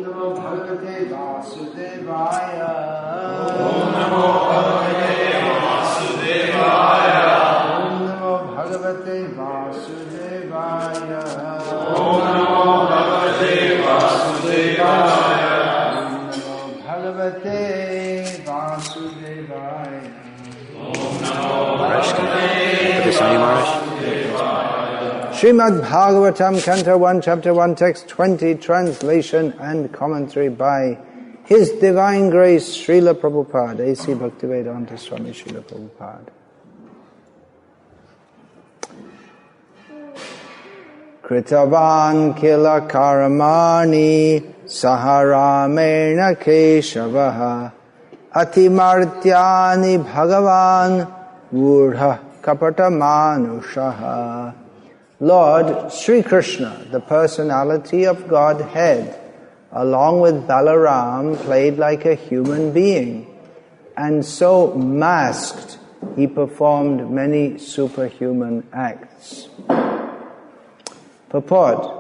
Namo Bhagavate Vasudevaya. Om Namo Bhagavate Vasudevaya. Om Namo Bhagavate Vasudevaya. Om Namo Bhagavate Vasudevaya. Om Namo Bhagavate Vasudevaya. Om Namo Bhagavate Vasudevaya. Srimad Bhagavatam, Canto 1, Chapter 1, Text 20, translation and commentary by His Divine Grace Srila Prabhupada, A.C. Bhaktivedanta Swami Srila Prabhupada. Kritavan kila karamani saharamena keshavaha atimartyani bhagavan vudha kapata manushaha. Lord Sri Krishna, the personality of Godhead, along with Balaram, played like a human being, and so masked, he performed many superhuman acts. Purport: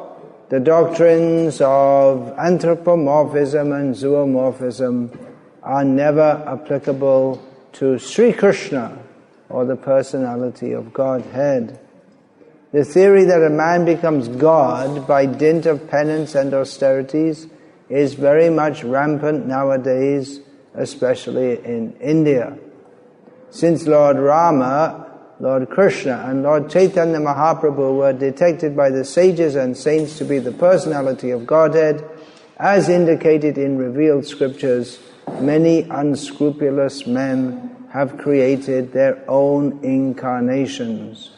the doctrines of anthropomorphism and zoomorphism are never applicable to Sri Krishna or the personality of Godhead. The theory that a man becomes God by dint of penance and austerities is very much rampant nowadays, especially in India. Since Lord Rama, Lord Krishna and Lord Chaitanya Mahaprabhu were detected by the sages and saints to be the personality of Godhead, as indicated in revealed scriptures, many unscrupulous men have created their own incarnations.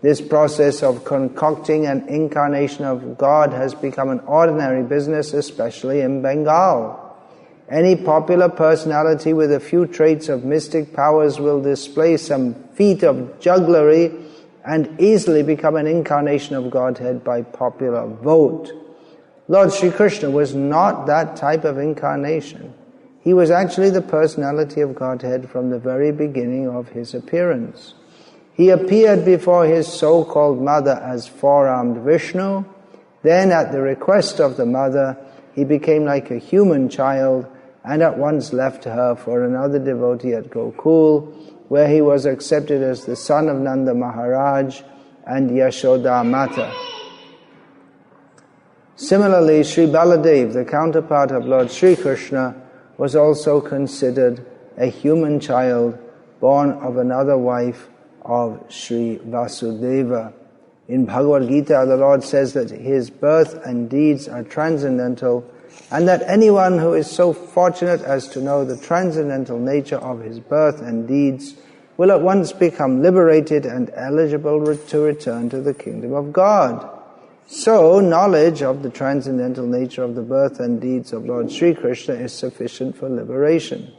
This process of concocting an incarnation of God has become an ordinary business, especially in Bengal. Any popular personality with a few traits of mystic powers will display some feat of jugglery and easily become an incarnation of Godhead by popular vote. Lord Sri Krishna was not that type of incarnation. He was actually the personality of Godhead from the very beginning of his appearance. He appeared before his so-called mother as four-armed Vishnu. Then, at the request of the mother, he became like a human child and at once left her for another devotee at Gokul, where he was accepted as the son of Nanda Maharaj and Yashoda Mata. Similarly, Sri Baladev, the counterpart of Lord Sri Krishna, was also considered a human child born of another wife of Sri Vasudeva. In Bhagavad Gita, the Lord says that his birth and deeds are transcendental, and that anyone who is so fortunate as to know the transcendental nature of his birth and deeds will at once become liberated and eligible to return to the kingdom of God. So, knowledge of the transcendental nature of the birth and deeds of Lord Sri Krishna is sufficient for liberation.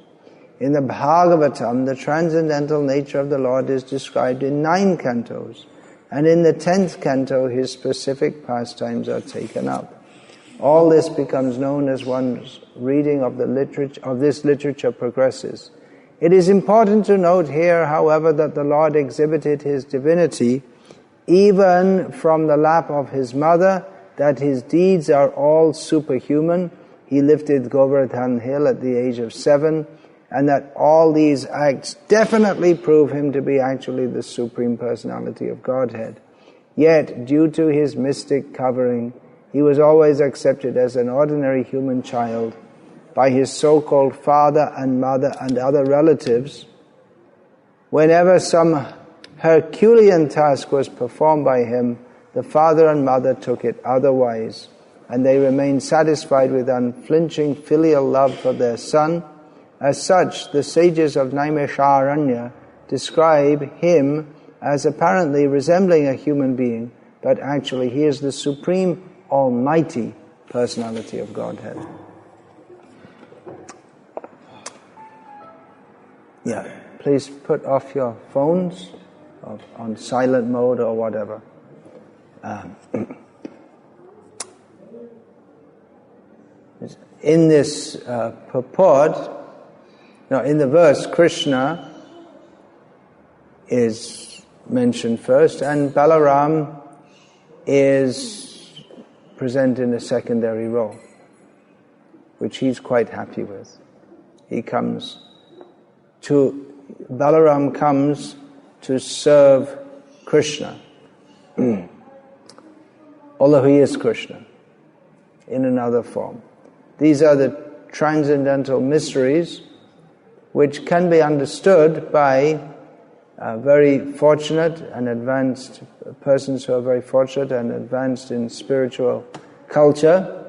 In the Bhagavatam, the transcendental nature of the Lord is described in 9 cantos, and in the 10th canto his specific pastimes are taken up. All this becomes known as one's reading of this literature progresses. It is important to note here, however, that the Lord exhibited his divinity even from the lap of his mother, that his deeds are all superhuman. He lifted Govardhan Hill at the age of 7, and that all these acts definitely prove him to be actually the Supreme Personality of Godhead. Yet, due to his mystic covering, he was always accepted as an ordinary human child by his so-called father and mother and other relatives. Whenever some Herculean task was performed by him, the father and mother took it otherwise, and they remained satisfied with unflinching filial love for their son. As such, the sages of Naimisharanya describe him as apparently resembling a human being, but actually he is the supreme almighty personality of Godhead. Yeah, please put off your phones on silent mode or whatever. In this purport, in the verse, Krishna is mentioned first, and Balaram is present in a secondary role. which he's quite happy with. Balaram comes to serve Krishna, although he is Krishna in another form. These are the transcendental mysteries which can be understood by very fortunate and advanced persons who are very fortunate and advanced in spiritual culture.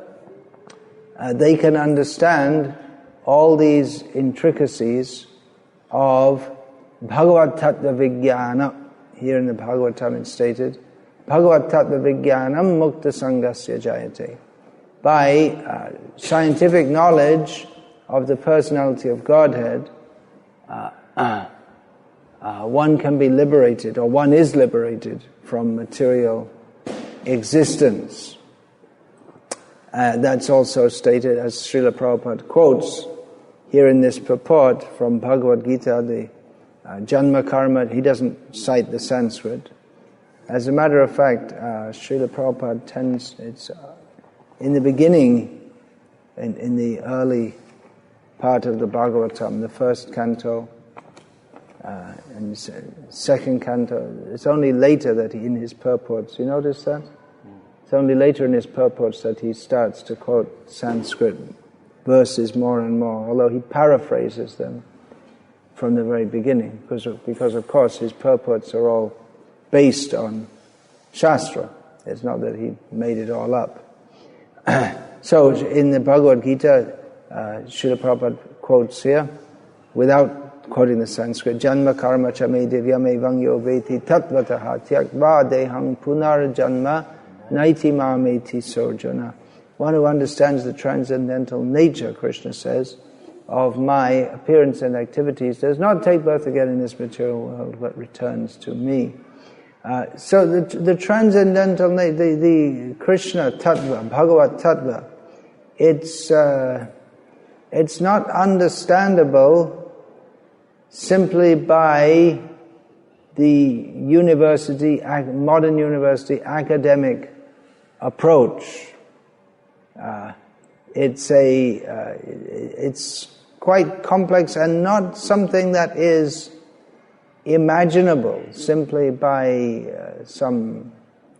They can understand all these intricacies of Bhagavad Tattva Vijnana. Here in the Bhagavatam it's stated, Bhagavad Tattva Vijnanam Mukta Sangasya Jayate. By scientific knowledge of the personality of Godhead, one can be liberated, or one is liberated from material existence. That's also stated, as Srila Prabhupada quotes here in this purport from Bhagavad Gita, the Janma Karma. He doesn't cite the Sanskrit. As a matter of fact, Srila Prabhupada it's in the beginning, in the early part of the Bhagavatam, the first canto and second canto. It's only later that in his purports, you notice that? It's only later in his purports that he starts to quote Sanskrit verses more and more, although he paraphrases them from the very beginning, because of course his purports are all based on Shastra. It's not that he made it all up. So in the Bhagavad Gita, Srila Prabhupada quotes here, without quoting the Sanskrit, Janma karma cha me divyam evangyo veti tatvataha tyakva dehang punar janma naiti mameti sorjana. One who understands the transcendental nature, Krishna says, of my appearance and activities does not take birth again in this material world, but returns to me. So the transcendental, the Krishna Tattva, Bhagavad Tattva, it's not understandable simply by the modern university academic approach. It's quite complex and not something that is imaginable simply by some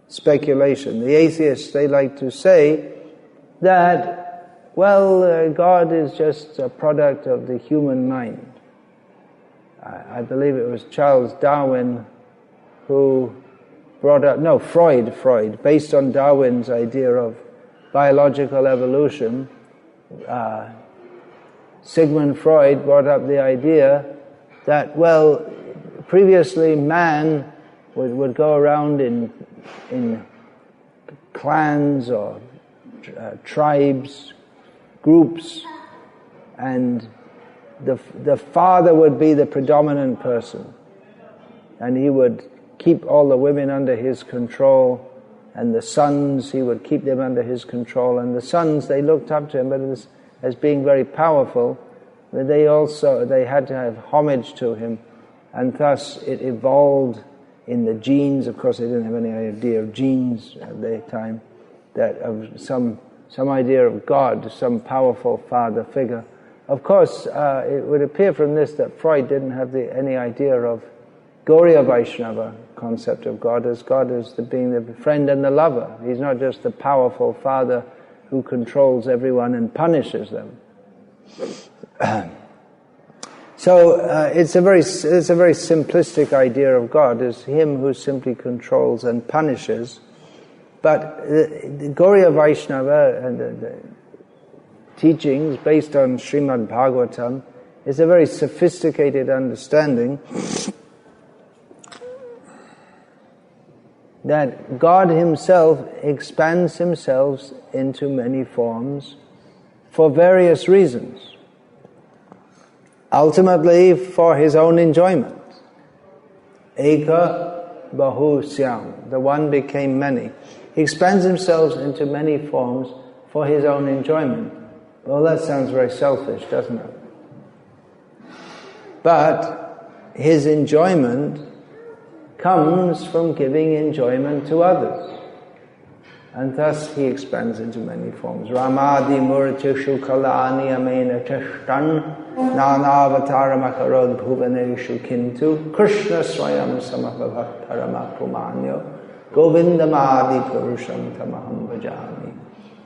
speculation. The atheists, they like to say that, God is just a product of the human mind. I believe it was Charles Darwin who Freud, based on Darwin's idea of biological evolution, Sigmund Freud brought up the idea that, previously man would go around in clans or tribes, groups, and the father would be the predominant person, and he would keep all the women under his control, and the sons, he would keep them under his control, and the sons, they looked up to him, but as being very powerful, but they had to have homage to him, and thus it evolved in the genes. Of course, they didn't have any idea of genes at the time, that of some idea of God, some powerful father figure. Of course, it would appear from this that Freud didn't have any idea of Gauriya Vaishnava concept of God as being the friend and the lover. He's not just the powerful father who controls everyone and punishes them. So it's a very simplistic idea of God as him who simply controls and punishes. But the Gauriya Vaishnava and the teachings based on Srimad Bhagavatam is a very sophisticated understanding that God himself expands himself into many forms for various reasons. Ultimately, for his own enjoyment. Eka bahu syam, the one became many. He expands himself into many forms for his own enjoyment. Well, that sounds very selfish, doesn't it? But his enjoyment comes from giving enjoyment to others. And thus he expands into many forms. Ramadi murtishu kalani amena tishtan nanavataram akarod bhuvaneshu kintu Krishna swayam samabhavat pumanyo govindamadi purusham tamaham bhajami.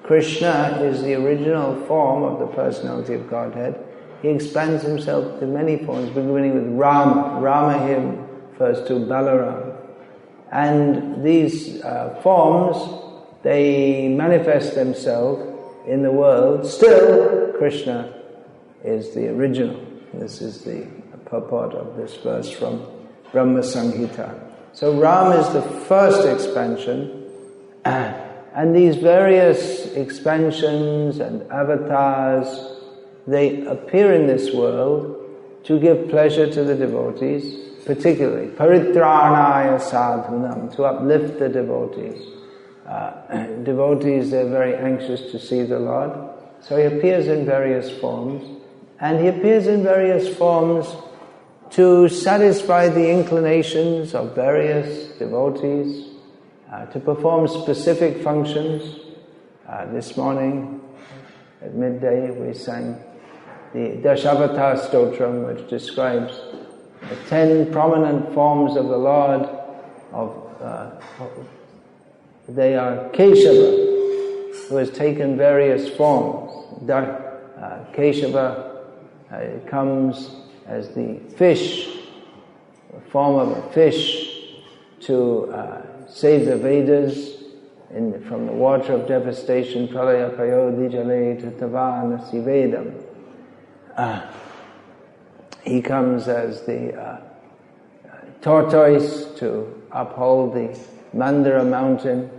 Krishna is the original form of the personality of Godhead. He expands himself to many forms, beginning with Rama. Rama here refers to Balarama. And these forms, they manifest themselves in the world. Still, Krishna is the original. This is the purport of this verse from Brahma Samhita. So Ram is the first expansion, and these various expansions and avatars, they appear in this world to give pleasure to the devotees, particularly paritranaya sadhunam, to uplift the devotees. Devotees, they're very anxious to see the Lord, so he appears in various forms, and he appears in various forms to satisfy the inclinations of various devotees, to perform specific functions. This morning at midday we sang the Dashavata Stotram, which describes the 10 prominent forms of the Lord. They are Keshava, who has taken various forms. Keshava comes as the fish, the form of a fish, to save the Vedas from the water of devastation. Pralaya payodi jale tatavana sivedam. He comes as the tortoise to uphold the Mandara mountain,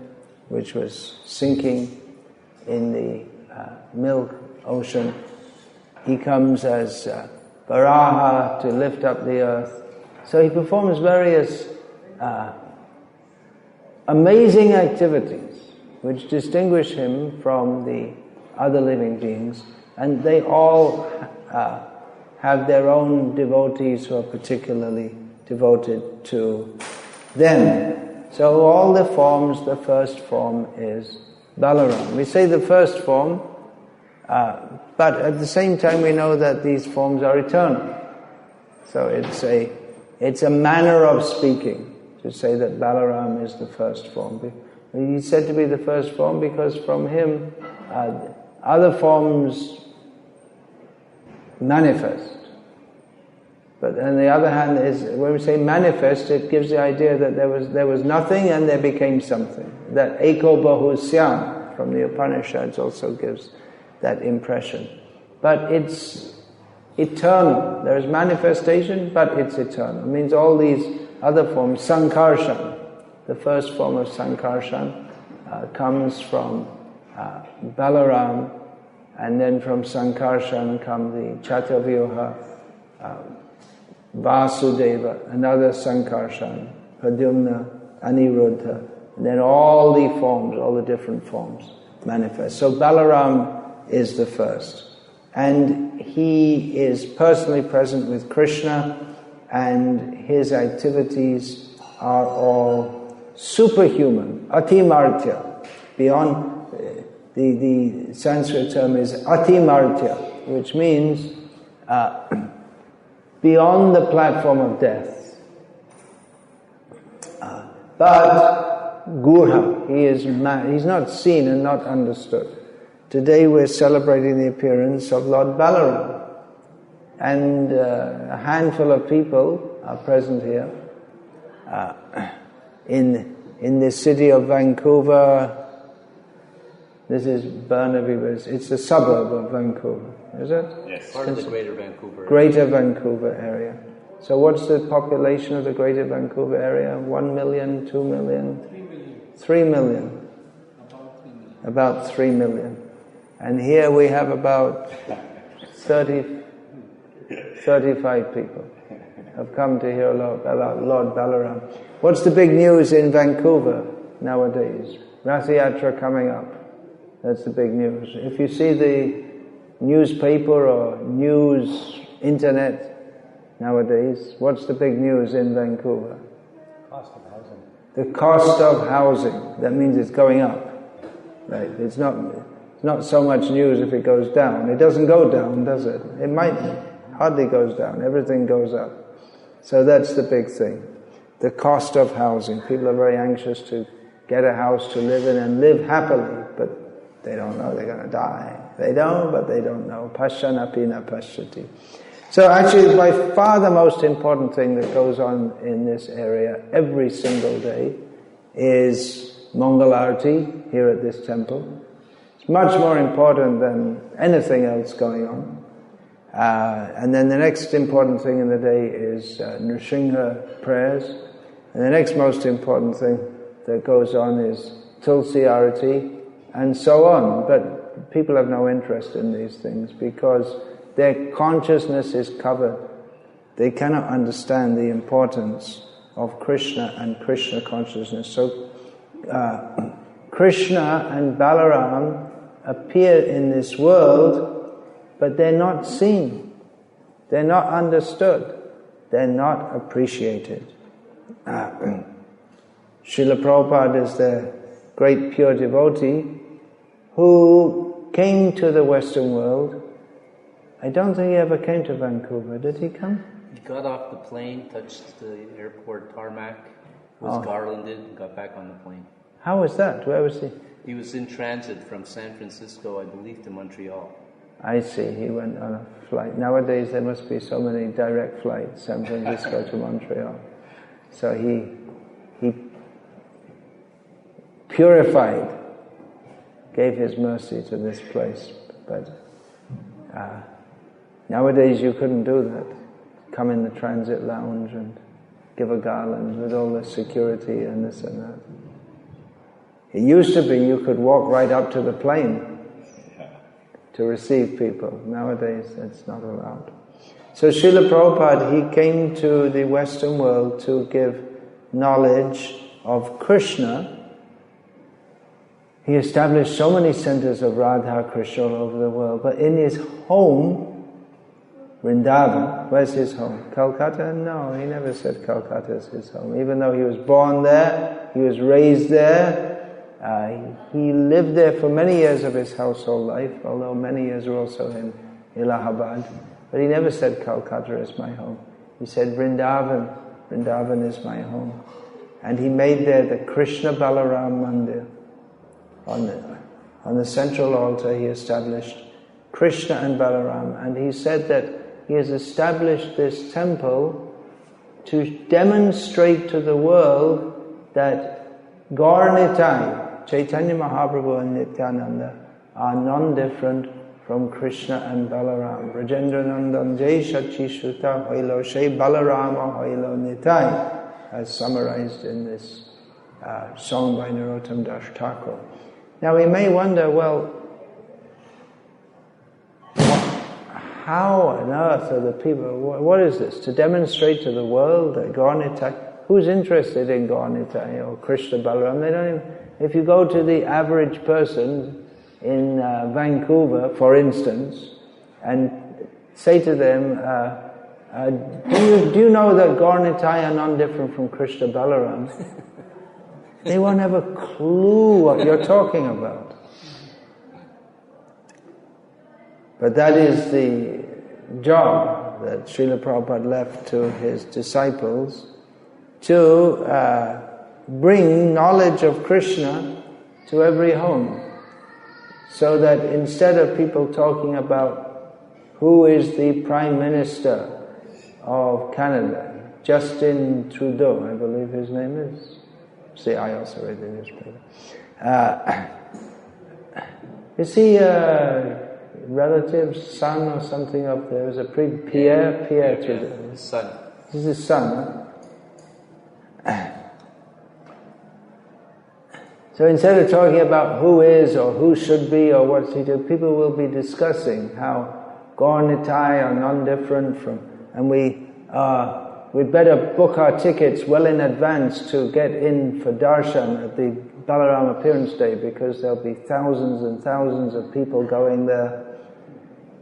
which was sinking in the milk ocean. He comes as Varaha to lift up the earth. So he performs various amazing activities which distinguish him from the other living beings, and they all have their own devotees who are particularly devoted to them. So all the forms, the first form is Balarama. We say the first form, but at the same time we know that these forms are eternal. So it's a manner of speaking to say that Balarama is the first form. He's said to be the first form because from him other forms manifest. But on the other hand, when we say manifest, it gives the idea that there was nothing and there became something. That Eko Bahusyam from the Upanishads also gives that impression. But it's eternal. There is manifestation, but it's eternal. It means all these other forms, Sankarshan, the first form of Sankarshan, comes from Balaram, and then from Sankarshan come the Chatavyuha, Vasudeva, another Sankarshan, Pradyumna, Aniruddha, and then all the forms, all the different forms manifest. So Balaram is the first. And he is personally present with Krishna, and his activities are all superhuman, atimartya. Beyond, the Sanskrit term is atimartya, which means beyond the platform of death. But Gurha, he's not seen and not understood. Today we're celebrating the appearance of Lord Balaram, and a handful of people are present here in the city of Vancouver. This is Burnaby, it's a suburb of Vancouver, is it? Yes, part of the Greater Vancouver. Greater Vancouver area. So what's the population of the Greater Vancouver area? 1 million, 2 million? 3 million. About 3 million. And here we have about 35 people have come to hear about Lord Balaram. What's the big news in Vancouver nowadays? Rath Yatra coming up. That's the big news. If you see the newspaper or news internet nowadays, what's the big news in Vancouver? Cost of housing. The cost of housing. That means it's going up. Right? It's not so much news if it goes down. It doesn't go down, does it? It might hardly goes down. Everything goes up. So that's the big thing. The cost of housing. People are very anxious to get a house to live in and live happily, but they don't know they're going to die. They don't, but they don't know. Pashyanapi na pashyati. So actually, by far the most important thing that goes on in this area every single day is Mangalarti here at this temple. It's much more important than anything else going on. And then the next important thing in the day is Nrsimha prayers. And the next most important thing that goes on is Tulsi Arati, and so on. But people have no interest in these things because their consciousness is covered. They cannot understand the importance of Krishna and Krishna consciousness. So Krishna and Balaram appear in this world, but they're not seen. They're not understood. They're not appreciated. Srila Prabhupada is the great pure devotee who came to the Western world. I don't think he ever came to Vancouver. Did he come? He got off the plane, touched the airport tarmac, was garlanded, and got back on the plane. How was that? Where was he? He was in transit from San Francisco, I believe, to Montreal. I see. He went on a flight. Nowadays there must be so many direct flights, San Francisco to Montreal. So he purified, gave his mercy to this place. But nowadays you couldn't do that. Come in the transit lounge and give a garland with all the security and this and that. It used to be you could walk right up to the plane to receive people. Nowadays it's not allowed. So Srila Prabhupada, he came to the Western world to give knowledge of Krishna. He established so many centers of Radha Krishna all over the world, but in his home, Vrindavan, where's his home? Calcutta? No, he never said Calcutta is his home. Even though he was born there, he was raised there, he lived there for many years of his household life, although many years were also in Allahabad. But he never said Calcutta is my home. He said Vrindavan, Vrindavan is my home. And he made there the Krishna Balaram Mandir. On the central altar he established Krishna and Balaram. And he said that he has established this temple to demonstrate to the world that Gaur Nitai, Chaitanya Mahaprabhu and Nityananda, are non-different from Krishna and Balaram. Rajendra Nandan Jai Shachi Shuta Hoilo Shai Balarama Hoilo Nitai, as summarized in this song by Narottam Das Thakur. Now we may wonder, well, how on earth are the people, what is this? To demonstrate to the world that Gaur Nitai, who's interested in Gaur Nitai or Krishna Balaram? They don't even, if you go to the average person in Vancouver, for instance, and say to them, do you know that Gaur Nitai are non-different from Krishna Balaram? They won't have a clue what you're talking about. But that is the job that Srila Prabhupada left to his disciples, to bring knowledge of Krishna to every home. So that instead of people talking about who is the Prime Minister of Canada, Justin Trudeau, I believe his name is. See, I also read the newspaper. Is he a relative's son or something up there? Is it Pierre Trudeau? His son. This is his son, huh? So instead of talking about who is or who should be or what's he do, people will be discussing how Gaur Nitai are non-different from, and we'd better book our tickets well in advance to get in for darshan at the Balaram Appearance Day, because there'll be thousands and thousands of people going there.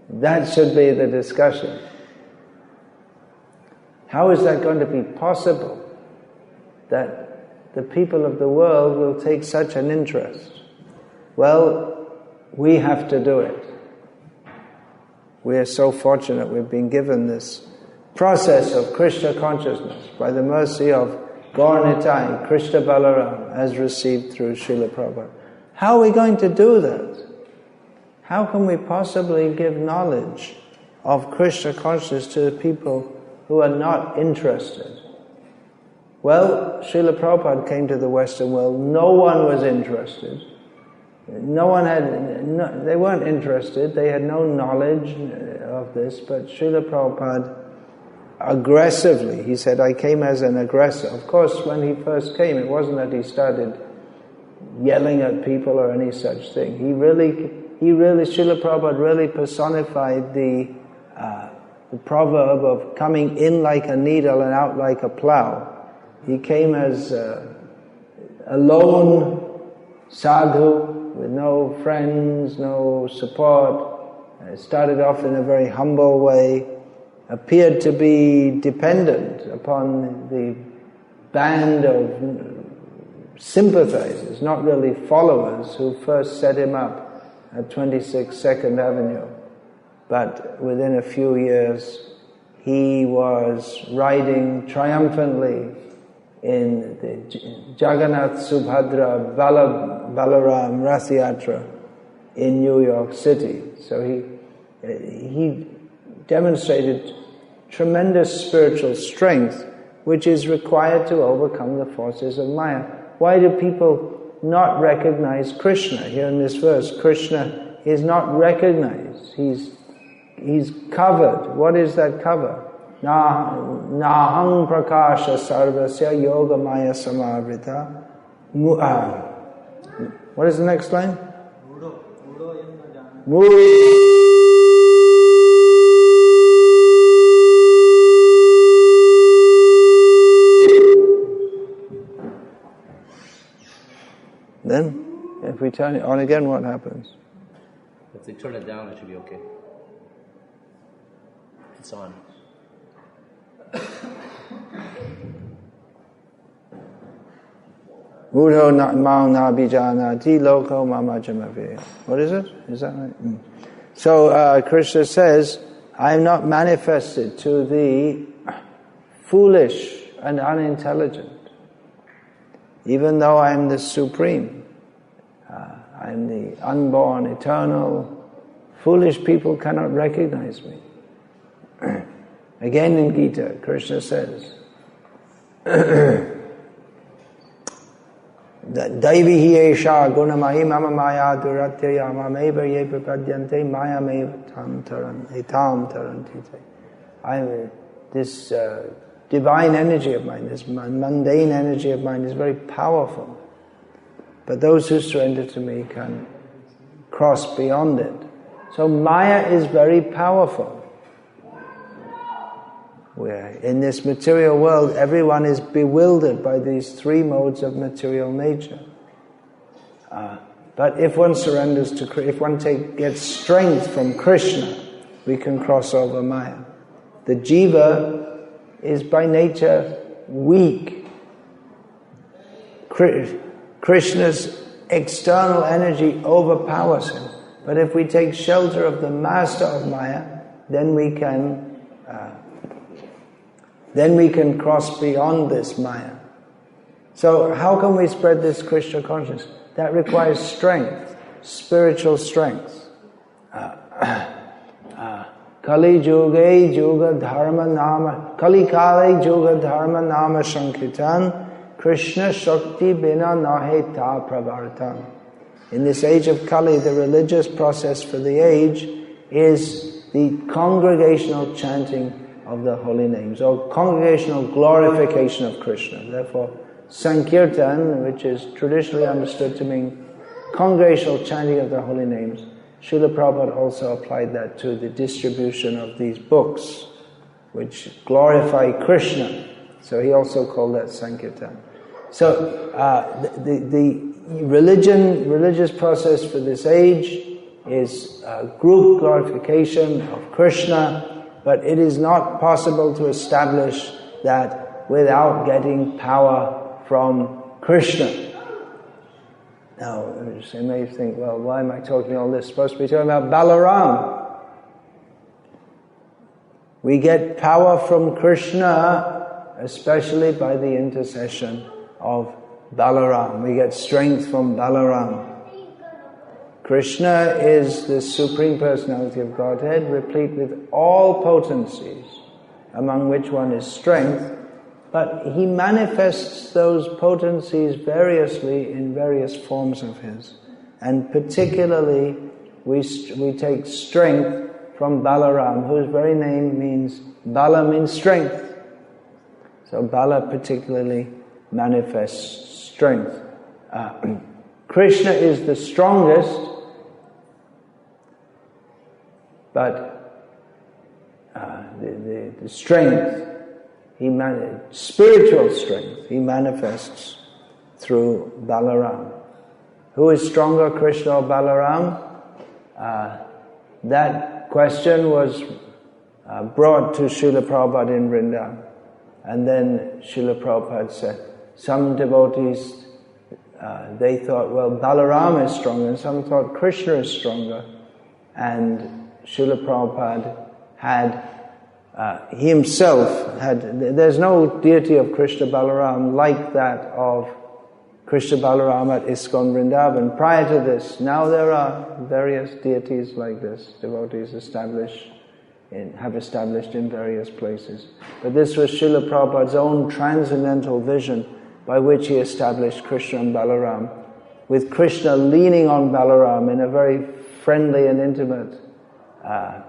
That should be the discussion. How is that going to be possible that the people of the world will take such an interest? Well, we have to do it. We are so fortunate we've been given this process of Krishna consciousness by the mercy of Gaur Nitai, Krishna Balarama, as received through Srila Prabhupada. How are we going to do that? How can we possibly give knowledge of Krishna consciousness to the people who are not interested? Well, Srila Prabhupada came to the Western world. No one was interested. They weren't interested. They had no knowledge of this. But Srila Prabhupada aggressively, he said, I came as an aggressor. Of course, when he first came, it wasn't that he started yelling at people or any such thing. Srila Prabhupada really personified the proverb of coming in like a needle and out like a plow. He came as a lone sadhu with no friends, no support. Started off in a very humble way, appeared to be dependent upon the band of sympathizers, not really followers, who first set him up at 26 2nd Avenue. But within a few years, he was riding triumphantly in the Jagannath Subhadra Balaram Rath Yatra in New York City. So he demonstrated tremendous spiritual strength, which is required to overcome the forces of Maya. Why do people not recognize Krishna? Here in this verse, Krishna is not recognized. He's covered. What is that cover? Nahang prakasha sarvasya yoga maya samavrita. What is the next line? Then, if we turn it on again, what happens? If they turn it down, it should be okay. It's on. Mudho mao nabhijanati loko mamajamave. What is it? Is that right? So Krishna says, I am not manifested to the foolish and unintelligent, even though I am the supreme. I am the unborn, eternal. Foolish people cannot recognize me. Again in Gita, Krishna says, Daivi hi esha gunamahi mama maya duratyaya mameva ye prapadyante maya meva tam tarantite. This divine energy of mine, this mundane energy of mine is very powerful. But those who surrender to me can cross beyond it. So Maya is very powerful. Where in this material world, everyone is bewildered by these three modes of material nature. But if one surrenders to Krishna, if one gets strength from Krishna, we can cross over Maya. The jiva is by nature weak. Krishna's external energy overpowers him. But if we take shelter of the master of Maya, then we can cross beyond this Maya. So how can we spread this Krishna consciousness? That requires strength, spiritual strength. Kali Juge Juga Dharma Nama Kali Kali Juga Dharma Nama Sankirtan Krishna Shakti Bina Nahe Ta Pravartan. In this age of Kali, the religious process for the age is the congregational chanting of the holy names, or congregational glorification of Krishna. Therefore, Sankirtan, which is traditionally understood to mean congregational chanting of the holy names, Srila Prabhupada also applied that to the distribution of these books, which glorify Krishna. So he also called that Sankirtan. So the religious process for this age is group glorification of Krishna, but it is not possible to establish that without getting power from Krishna. Now, you may think, well, why am I talking all this? Supposed to be talking about Balarama. We get power from Krishna, especially by the intercession of Balarama. We get strength from Balarama. Krishna is the Supreme Personality of Godhead, replete with all potencies, among which one is strength, but he manifests those potencies variously in various forms of his. And particularly, we take strength from Balaram, whose very name means, Bala means strength. So Bala particularly manifests strength. Krishna is the strongest, but the strength, spiritual strength, he manifests through Balaram. Who is stronger, Krishna or Balaram? That question was brought to Srila Prabhupada in Vrindavan. And then Srila Prabhupada said, some devotees, they thought, well, Balaram is stronger, and some thought Krishna is stronger. And Srila Prabhupada he himself there's no deity of Krishna Balaram like that of Krishna Balaram at ISKCON Vrindavan. Prior to this, now there are various deities like this, devotees have established in various places. But this was Srila Prabhupada's own transcendental vision by which he established Krishna and Balaram, with Krishna leaning on Balaram in a very friendly and intimate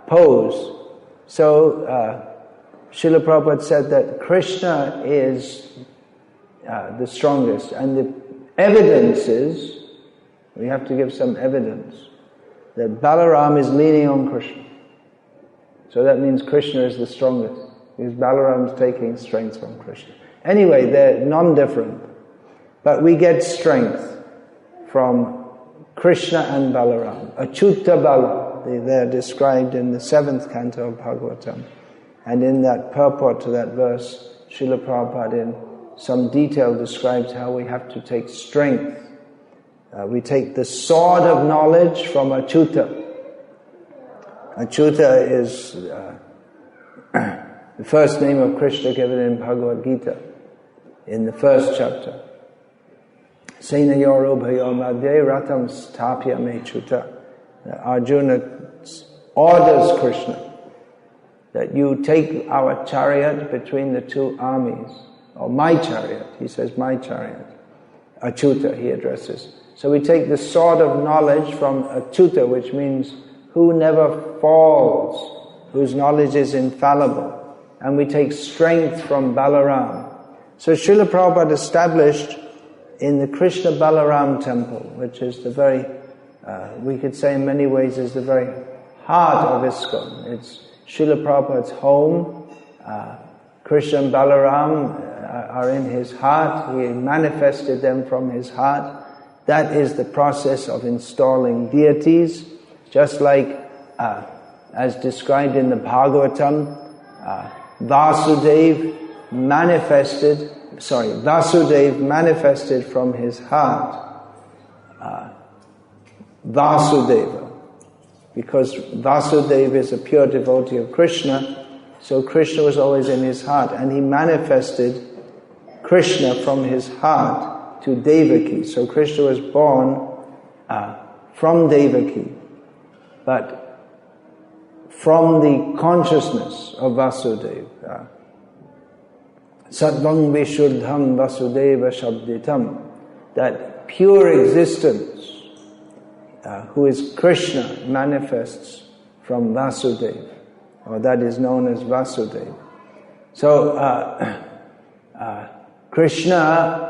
pose. So Srila Prabhupada said that Krishna is the strongest, and the evidence is, we have to give some evidence, that Balaram is leaning on Krishna. So that means Krishna is the strongest, because Balaram is taking strength from Krishna. Anyway, they're non-different, but we get strength from Krishna and Balaram. Achyuta Bala, they're described in the 7th canto of Bhagavatam. And in that purport to that verse, Srila Prabhupada in some detail describes how we have to take strength. We take the sword of knowledge from Achyuta. Achyuta is the first name of Krishna given in Bhagavad Gita, in the 1st chapter. Senayor Ubhayo Madhye Ratam Sthapya Mechuta. Arjuna orders Krishna that you take our chariot between the two armies, or my chariot, he says my chariot. Achyuta he addresses. So we take the sword of knowledge from Achyuta, which means who never falls, whose knowledge is infallible. And we take strength from Balaram. So Srila Prabhupada established in the Krishna Balaram temple, which is the very, we could say in many ways, is the very heart of ISKCON. It's Srila Prabhupada's home. Krishna and Balaram are in his heart. He manifested them from his heart. That is the process of installing deities. Just like, as described in the Bhagavatam, Vasudev manifested from his heart Vasudeva. Because Vasudeva is a pure devotee of Krishna, so Krishna was always in his heart, and he manifested Krishna from his heart to Devaki. So Krishna was born from Devaki, but from the consciousness of Vasudeva. Sattvam Vishuddham Vasudeva Shabditam, that pure existence, who is Krishna, manifests from Vasudeva, or that is known as Vasudeva. So, Krishna,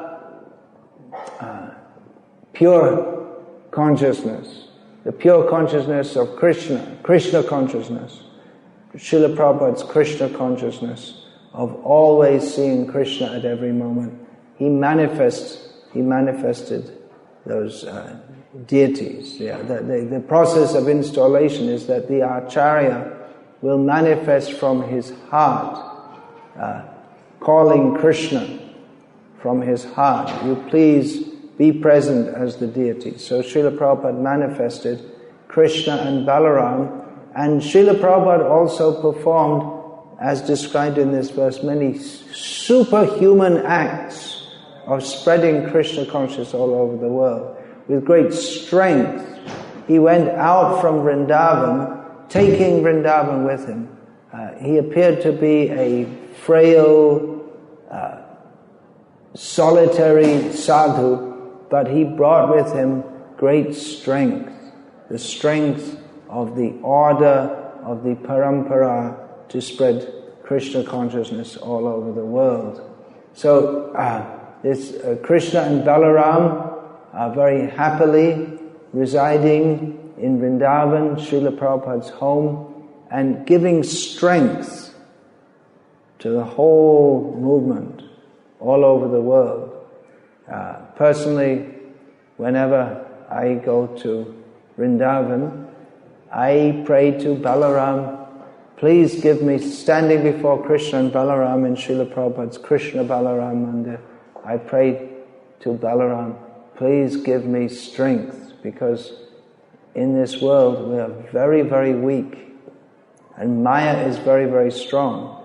pure consciousness, the pure consciousness of Krishna, Krishna consciousness, Srila Prabhupada's Krishna consciousness, of always seeing Krishna at every moment. He manifested those deities. Yeah, the process of installation is that the Acharya will manifest from his heart, calling Krishna from his heart. You please be present as the deities. So Srila Prabhupada manifested Krishna and Balaram, and Srila Prabhupada also performed, as described in this verse, many superhuman acts of spreading Krishna consciousness all over the world. With great strength, he went out from Vrindavan, taking Vrindavan with him. He appeared to be a frail, solitary sadhu, but he brought with him great strength, the strength of the order of the parampara to spread Krishna consciousness all over the world. So this Krishna and Balaram are very happily residing in Vrindavan, Srila Prabhupada's home, and giving strength to the whole movement all over the world. Personally, whenever I go to Vrindavan, I pray to Balaram, please give me, standing before Krishna and Balaram in Srila Prabhupada's Krishna Balaram Mandir, I pray to Balaram, please give me strength, because in this world we are very, very weak, and Maya is very, very strong.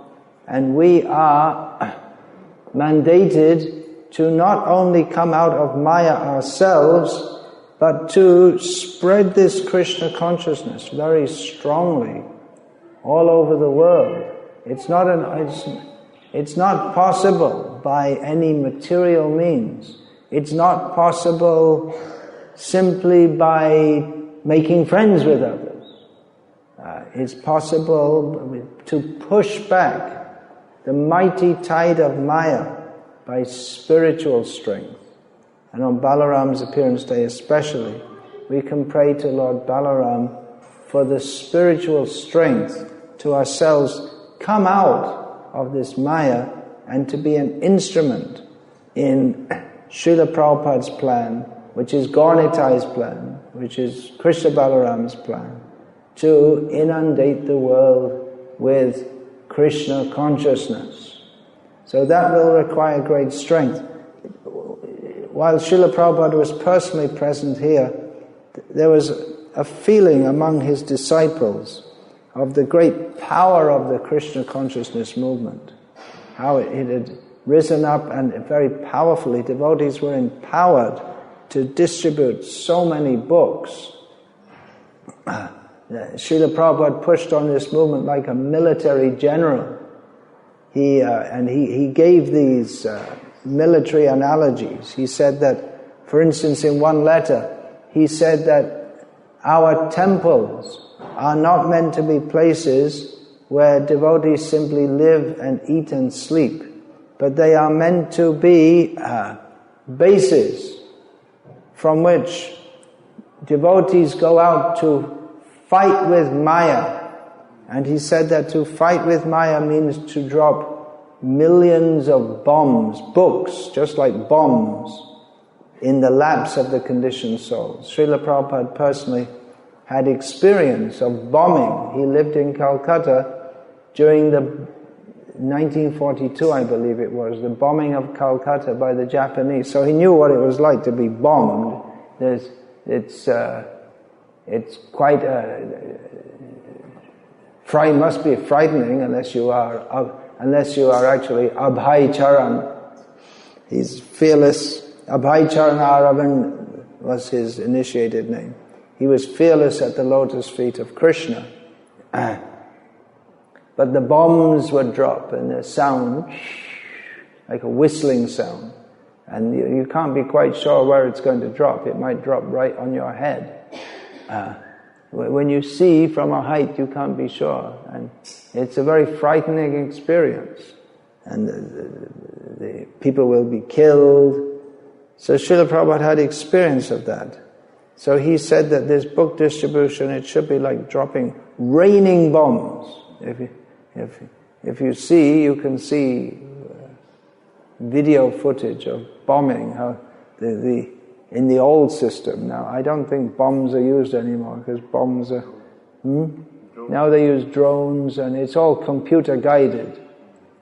And we are mandated to not only come out of Maya ourselves, but to spread this Krishna consciousness very strongly all over the world. It's not possible by any material means. It's not possible simply by making friends with others. It's possible to push back the mighty tide of Maya by spiritual strength. And on Balaram's appearance day especially, we can pray to Lord Balaram for the spiritual strength to ourselves come out of this Maya and to be an instrument in Srila Prabhupada's plan, which is Gaurnitai's plan, which is Krishna Balaram's plan, to inundate the world with Krishna consciousness. So that will require great strength. While Srila Prabhupada was personally present here, there was a feeling among his disciples of the great power of the Krishna consciousness movement, how it had risen up, and very powerfully devotees were empowered to distribute so many books. Srila Prabhupada pushed on this movement like a military general. He gave these military analogies. He said that, for instance, in one letter, he said that our temples are not meant to be places where devotees simply live and eat and sleep, but they are meant to be bases from which devotees go out to fight with Maya. And he said that to fight with Maya means to drop millions of bombs, books, just like bombs, in the laps of the conditioned souls. Srila Prabhupada personally had experience of bombing. He lived in Calcutta during the 1942, I believe it was, the bombing of Calcutta by the Japanese. So he knew what it was like to be bombed. It's quite must be frightening unless you are actually Abhay Charan. He's fearless. Abhay Charan Aravan was his initiated name. He was fearless at the lotus feet of Krishna. But the bombs would drop, and the sound, like a whistling sound. And you can't be quite sure where it's going to drop. It might drop right on your head. When you see from a height, you can't be sure. And it's a very frightening experience. And the people will be killed. So Srila Prabhupada had experience of that. So he said that this book distribution, it should be like dropping raining bombs. If you see, you can see video footage of bombing, how in the old system. Now, I don't think bombs are used anymore, because bombs are... Now they use drones, and it's all computer guided.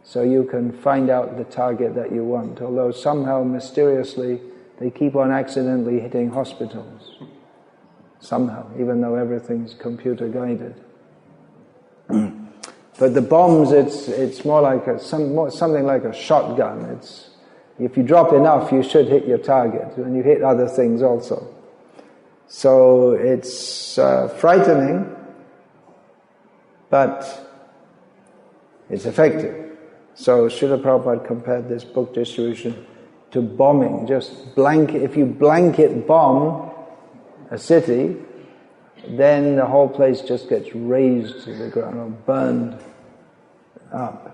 So you can find out the target that you want. Although somehow mysteriously they keep on accidentally hitting hospitals somehow, even though everything's computer guided. But the bombs, it's more like something like a shotgun. If you drop enough, you should hit your target, and you hit other things also. So it's frightening, but it's effective. So Srila Prabhupada compared this book distribution to bombing. If you blanket bomb a city, then the whole place just gets razed to the ground or burned up.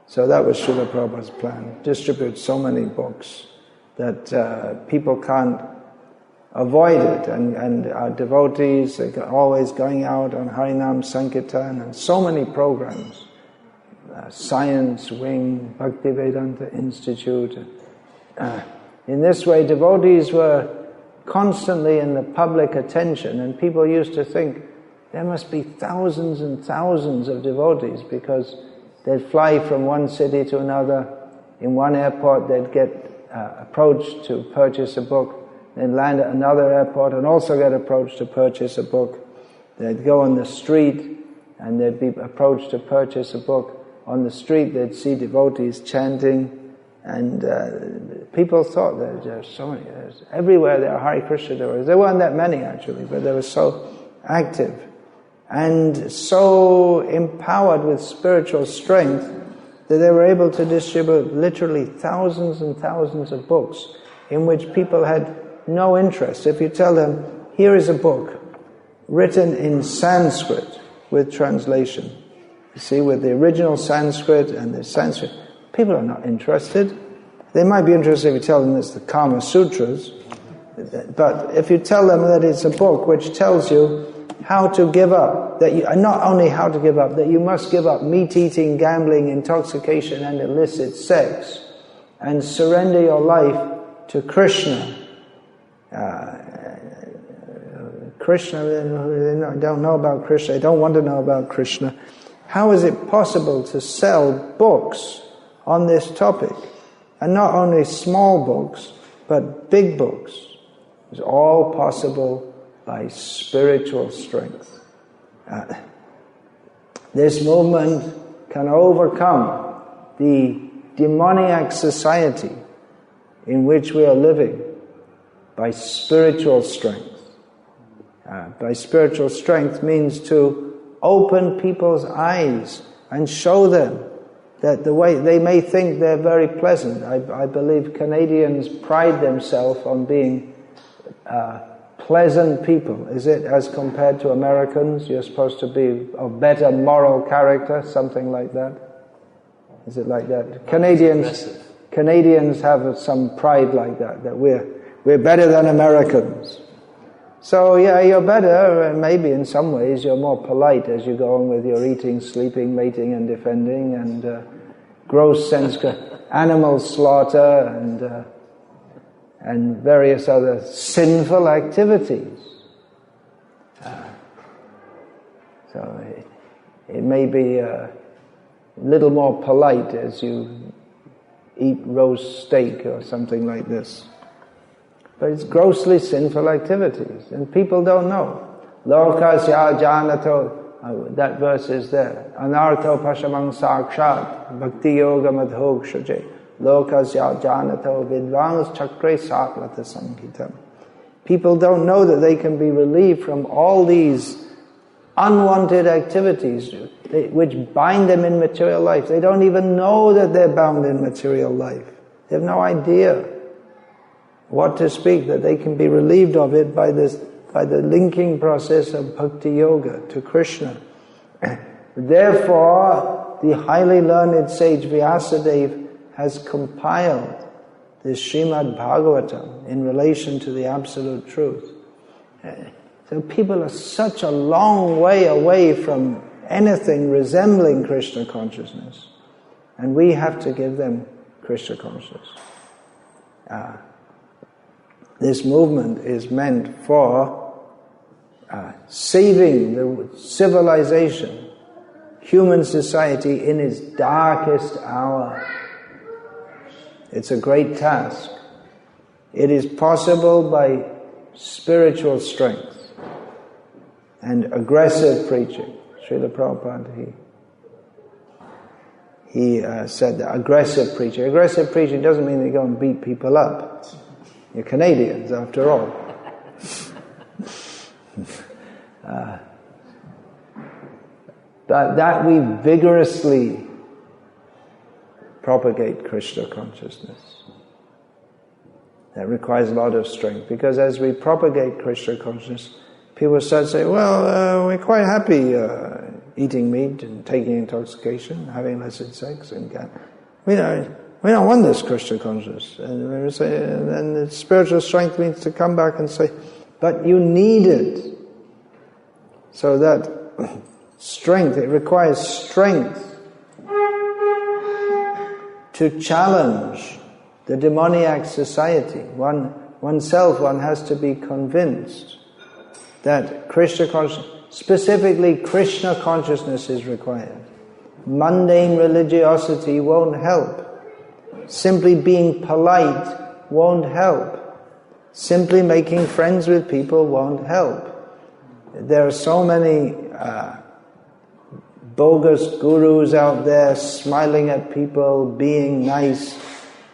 So that was Srila Prabhupada's plan. Distribute so many books that people can't avoid it. And our devotees are always going out on Harinam Sankirtan and so many programs. Science Wing, Bhakti Vedanta Institute. In this way, devotees were constantly in the public attention, and people used to think there must be thousands and thousands of devotees, because they'd fly from one city to another. In one airport they'd get approached to purchase a book, then land at another airport and also get approached to purchase a book. They'd go on the street and they'd be approached to purchase a book. On the street they'd see devotees chanting, and people thought that there's so many. Everywhere there are Hare Krishna devotees. There weren't that many actually, but they were so active and so empowered with spiritual strength that they were able to distribute literally thousands and thousands of books in which people had no interest. If you tell them, here is a book written in Sanskrit with translation, you see, with the original Sanskrit and the Sanskrit, people are not interested. They might be interested if you tell them it's the Kama Sutras, but if you tell them that it's a book which tells you how to give up, not only how to give up, that you must give up meat eating, gambling, intoxication and illicit sex, and surrender your life to Krishna. Krishna, they don't know about Krishna, they don't want to know about Krishna. How is it possible to sell books on this topic? And not only small books, but big books. It's all possible by spiritual strength. This movement can overcome the demoniac society in which we are living by spiritual strength. By spiritual strength means to open people's eyes and show them that the way they may think they're very pleasant. I believe Canadians pride themselves on being pleasant people. Is it as compared to Americans? You're supposed to be of better moral character, something like that? Is it like that? Canadians have some pride like that we're better than Americans. So yeah, you're better, and maybe in some ways you're more polite as you go on with your eating, sleeping, mating and defending, and gross sense animal slaughter and various other sinful activities. So it may be a little more polite as you eat roast steak or something like this. But it's grossly sinful activities, and people don't know. Lokasya janato, that verse is there. Anartho pashamang sakshat, bhakti yoga madhog shaje. Lokasya janato vidvans chakre saklata samhitam. People don't know that they can be relieved from all these unwanted activities which bind them in material life. They don't even know that they're bound in material life. They have no idea what to speak, that they can be relieved of it by the linking process of bhakti yoga to Krishna. Therefore, the highly learned sage Vyasadeva has compiled this Srimad Bhagavatam in relation to the absolute truth. So people are such a long way away from anything resembling Krishna consciousness, and we have to give them Krishna consciousness. This movement is meant for saving the civilization, human society in its darkest hour. It's a great task. It is possible by spiritual strength and aggressive preaching. Srila Prabhupada, he said that aggressive preaching. Aggressive preaching doesn't mean that you go and beat people up. You're Canadians, after all. But that we vigorously propagate Krishna consciousness. That requires a lot of strength, because as we propagate Krishna consciousness, people start saying, well, we're quite happy eating meat and taking intoxication, having illicit sex, and we don't want this Krishna consciousness. And we say, and the spiritual strength means to come back and say, but you need it. So that strength, it requires strength to challenge the demoniac society. Oneself has to be convinced that Krishna consciousness, specifically Krishna consciousness, is required. Mundane religiosity won't help. Simply being polite won't help. Simply making friends with people won't help. There are so many bogus gurus out there smiling at people, being nice,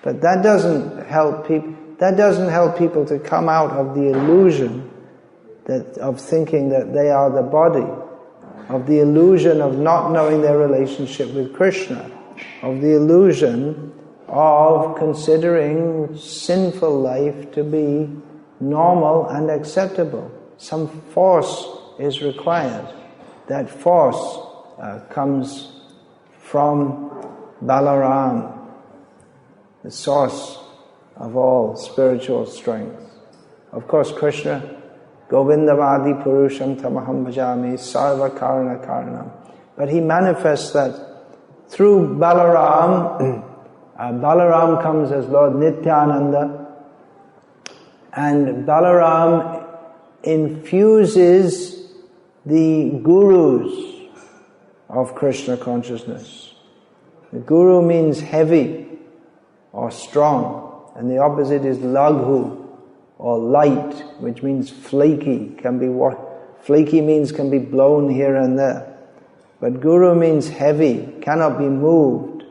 but that doesn't help people. That doesn't help people to come out of the illusion of thinking that they are the body, of the illusion of not knowing their relationship with Krishna, of the illusion of considering sinful life to be normal and acceptable. Some force is required. That force comes from Balarama, the source of all spiritual strength. Of course, Krishna, Govindavadi Purusham Tamaham Bhajami Sarva Karana Karanam. But he manifests that through Balaram. Balaram comes as Lord Nityananda, and Balaram infuses the gurus of Krishna consciousness. The guru means heavy or strong, and the opposite is laghu or light, which means flaky. Flaky means can be blown here and there. But guru means heavy, cannot be moved,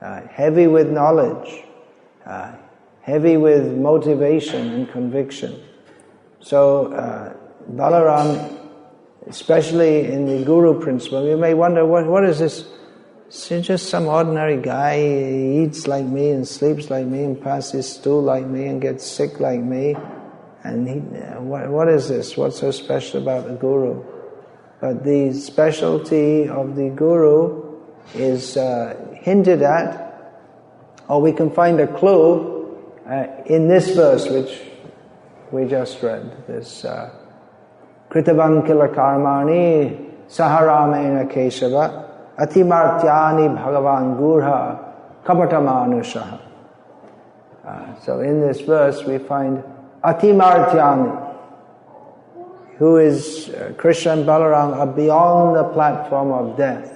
heavy with knowledge, heavy with motivation and conviction. So Balaram, especially in the guru principle, you may wonder, what is this? He's just some ordinary guy. He eats like me and sleeps like me and passes stool like me and gets sick like me. And what is this? What's so special about the guru? But the specialty of the guru is hinted at, or we can find a clue in this verse which we just read. This Kritavan kila karmani saharamena keshava atimartyani bhagavan gurha kapatamanushaha. So in this verse we find atimartyani, who is Krishna and Balaram, are beyond the platform of death.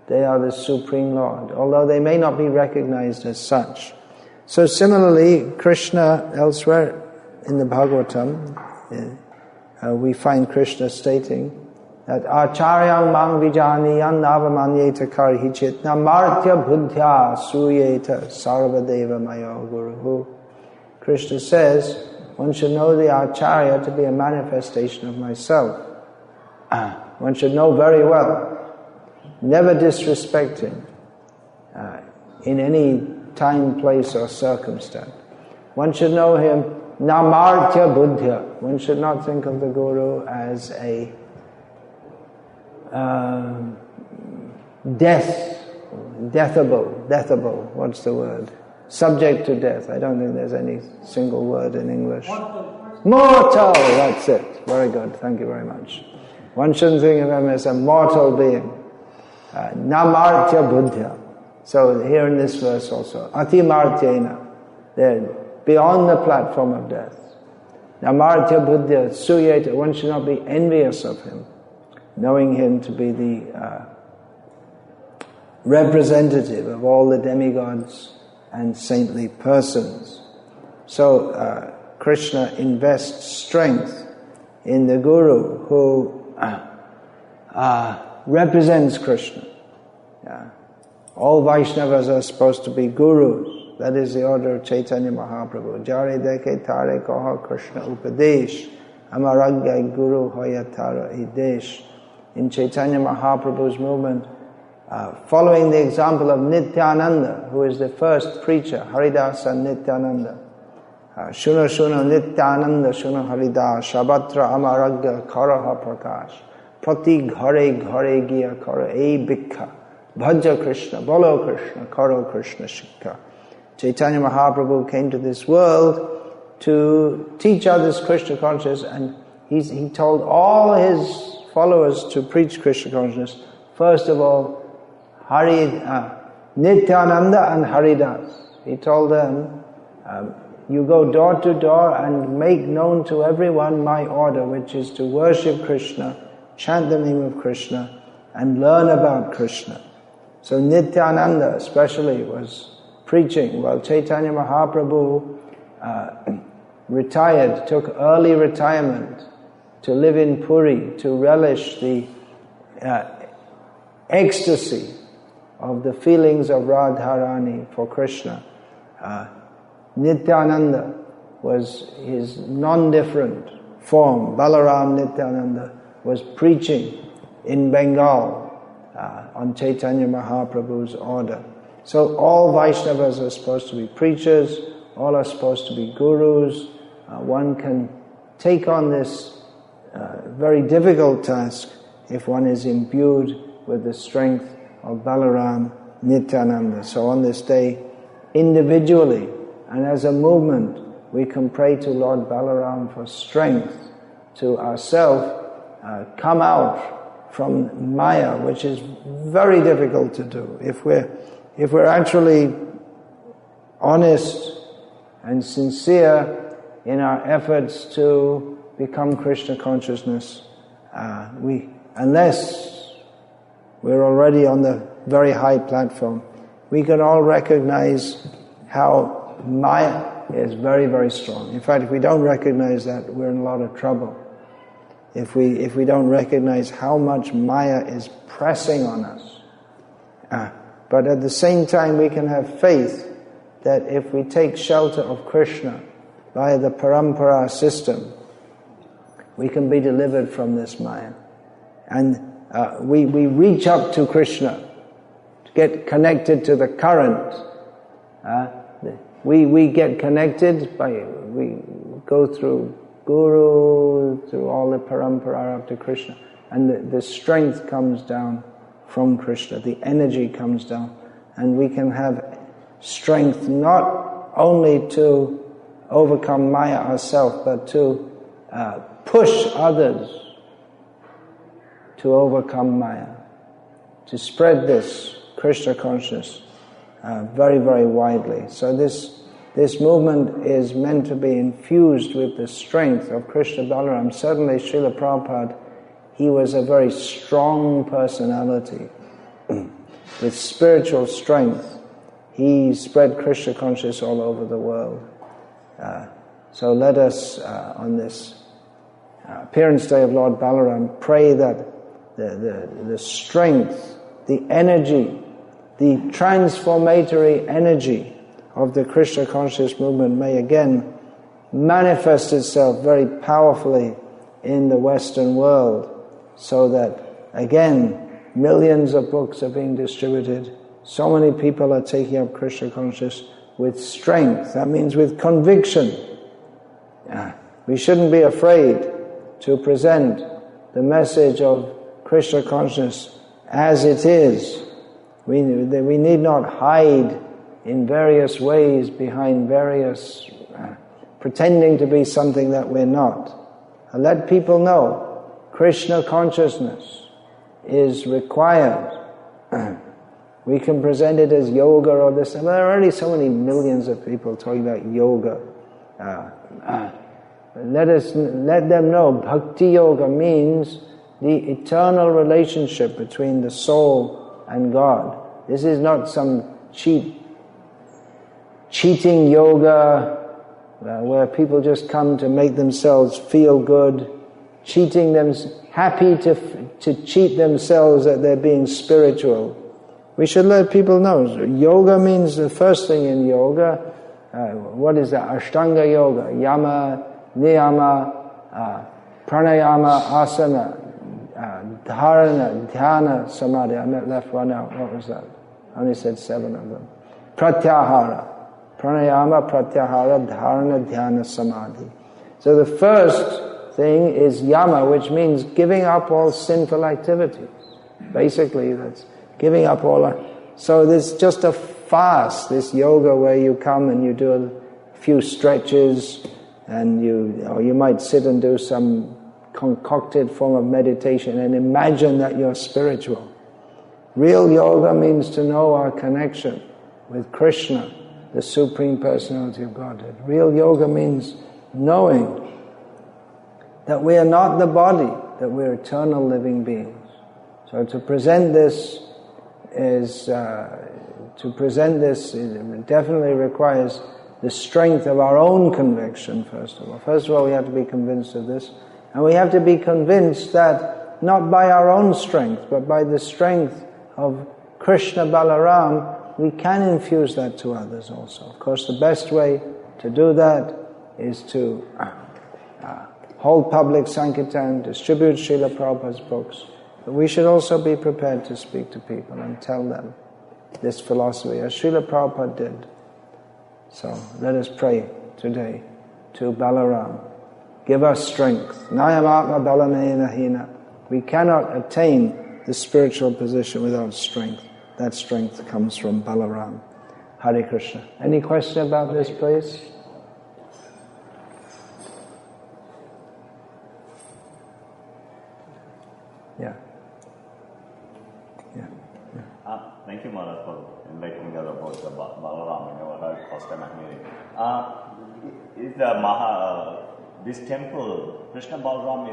They are the Supreme Lord, although they may not be recognized as such. So similarly, Krishna elsewhere in the Bhagavatam, we find Krishna stating that Acharyam mang vijaniyan navamanyeta karhichit namartya buddhya suyeta sarvadeva mayo guruhu. Krishna says, one should know the Acharya to be a manifestation of myself. One should know very well. Never disrespect him in any time, place or circumstance. One should know him namartya buddhya. One should not think of the Guru as a deathable, what's the word? Subject to death. I don't think there's any single word in English. Mortal, that's it. Very good, thank you very much. One shouldn't think of him as a mortal being. Namartya buddhya. So here in this verse also, atimartyena, they're beyond the platform of death. Namartya buddhya suyeta, one should not be envious of him, knowing him to be the representative of all the demigods and saintly persons. So Krishna invests strength in the Guru who represents Krishna. Yeah. All Vaishnavas are supposed to be Gurus. That is the order of Chaitanya Mahaprabhu. Jare deke tare koha Krishna upadesh, amaragya Guru hoya tara idesh. In Chaitanya Mahaprabhu's movement, following the example of Nityananda, who is the first preacher, Haridasa Nityananda. Shuna shuna Nityananda shuna Haridas, Shabatra amaragya karaha prakash. Prati ghare ghare giya kara ei bhikha. Bhaja Krishna, bolo Krishna, karo Krishna shikha. Chaitanya Mahaprabhu came to this world to teach others Krishna consciousness, and he told all his followers to preach Krishna consciousness. First of all, Nityananda and Haridas. He told them, you go door to door and make known to everyone my order, which is to worship Krishna, chant the name of Krishna, and learn about Krishna. So Nityananda especially was preaching, while Chaitanya Mahaprabhu retired, took early retirement to live in Puri, to relish the ecstasy of the feelings of Radharani for Krishna. Nityananda was his non-different form. Balarama Nityananda was preaching in Bengal on Chaitanya Mahaprabhu's order. So all Vaishnavas are supposed to be preachers, all are supposed to be gurus. One can take on this very difficult task if one is imbued with the strength of Balarama Nityananda. So on this day, individually and as a movement, we can pray to Lord Balaram for strength to ourselves come out from Maya, which is very difficult to do. If we're actually honest and sincere in our efforts to become Krishna consciousness, unless we're already on the very high platform, we can all recognize how Maya is very, very strong. In fact, if we don't recognize that, we're in a lot of trouble. If we don't recognize how much Maya is pressing on us. But at the same time, we can have faith that if we take shelter of Krishna via the parampara system, we can be delivered from this Maya. And we reach up to Krishna to get connected to the current. We get connected we go through Guru, through all the parampara up to Krishna, and the strength comes down from Krishna, the energy comes down, and we can have strength not only to overcome Maya ourselves, but to push others to overcome Maya, to spread this Krishna consciousness very, very widely. So this movement is meant to be infused with the strength of Krishna Balaram. Certainly Srila Prabhupada, he was a very strong personality with spiritual strength. He spread Krishna consciousness all over the world. So let us, on this appearance day of Lord Balaram, pray that the strength, the energy, the transformatory energy of the Krishna conscious movement may again manifest itself very powerfully in the Western world, so that again millions of books are being distributed, so many people are taking up Krishna consciousness with strength. That means with conviction. We shouldn't be afraid to present the message of Krishna consciousness as it is. We need not hide in various ways behind various pretending to be something that we're not. And let people know Krishna consciousness is required. We can present it as yoga or this. There are already so many millions of people talking about yoga. Let them know Bhakti yoga means the eternal relationship between the soul and God. This is not some cheating yoga where people just come to make themselves feel good, cheating them, happy to cheat themselves that they're being spiritual. We should let people know. Yoga means the first thing in yoga. What is that? Ashtanga yoga. Yama, niyama, pranayama, asana, dharana, dhyana, samadhi. I left one out. What was that? I only said 7 of them. Pratyahara. Pranayama, pratyahara, dharana, dhyana, samadhi. So the first thing is yama, which means giving up all sinful activities. Basically, that's giving up all. So there's just a fast, this yoga, where you come and you do a few stretches, and you might sit and do some concocted form of meditation and imagine that you're spiritual. Real yoga means to know our connection with Krishna, the Supreme Personality of Godhead. Real yoga means knowing that we are not the body, that we're eternal living beings. So to present this definitely requires the strength of our own conviction, first of all. First of all, we have to be convinced of this. And we have to be convinced that not by our own strength, but by the strength of Krishna Balaram, we can infuse that to others also. Of course, the best way to do that is to hold public Sankirtan, distribute Srila Prabhupada's books. But we should also be prepared to speak to people and tell them this philosophy, as Srila Prabhupada did. So let us pray today to Balaram. Give us strength. Nayamatma balanena hina. We cannot attain the spiritual position without strength. That strength comes from Balaram. Hare Krishna. Any question about this place? Yeah. Thank you, Maharaj, for enlightening us about the Balaram. I never heard, first time I'm hearing. Is this temple, Krishna Balaram,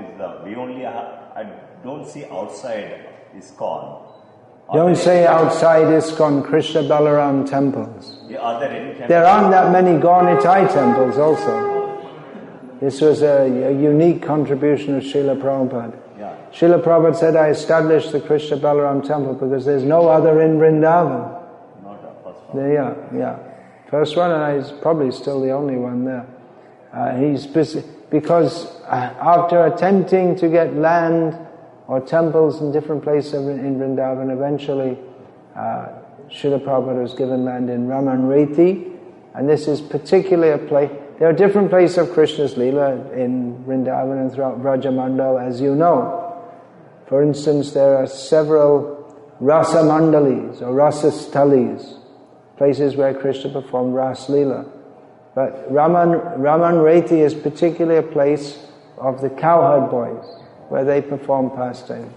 I don't see outside ISKCON. Don't say outside ISKCON Krishna Balaram temples. Are there any temples? There aren't that many Gaur-Nitai temples also. This was a unique contribution of Srila Prabhupada. Yeah. Srila Prabhupada said, I established the Krishna Balaram temple because there's no other in Vrindavan. Not the first one. Yeah. First one, and he's probably still the only one there. Because after attempting to get land or temples in different places in Vrindavan, eventually Srila Prabhupada was given land in Ramanreti, and this is particularly a place. There are different places of Krishna's Leela in Vrindavan and throughout Vrajamandal, as you know. For instance, there are several Rasa Mandalis or Rasa Stalis, places where Krishna performed Ras Leela. But Ramanreti is particularly a place of the cowherd boys, where they perform pastimes.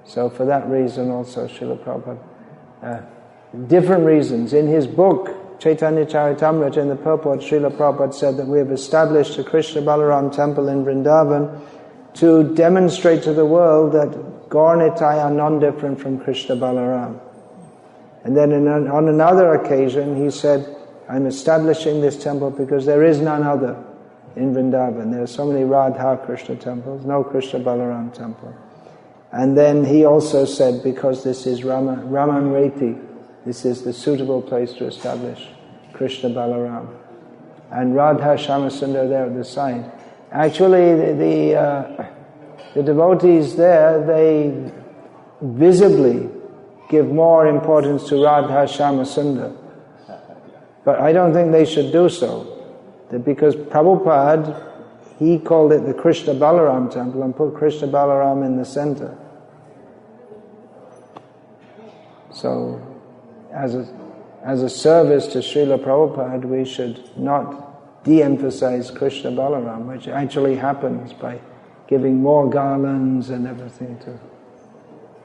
So for that reason also Srila Prabhupada, different reasons. In his book, Chaitanya Charitamrita, in the purport, Srila Prabhupada said that we have established a Krishna Balaram temple in Vrindavan to demonstrate to the world that Gaur-Nitai are non-different from Krishna Balaram. And then on another occasion he said, I'm establishing this temple because there is none other in Vrindavan. There are so many Radha Krishna temples, no Krishna Balaram temple. And then he also said, because this is Ramanreti, this is the suitable place to establish Krishna Balaram. And Radha Shyamasundar there at the side. Actually, the devotees there, they visibly give more importance to Radha Shyamasundar. But I don't think they should do so. Because Prabhupada, he called it the Krishna Balaram temple and put Krishna Balaram in the center. So, as a service to Srila Prabhupada, we should not de-emphasize Krishna Balaram, which actually happens by giving more garlands and everything to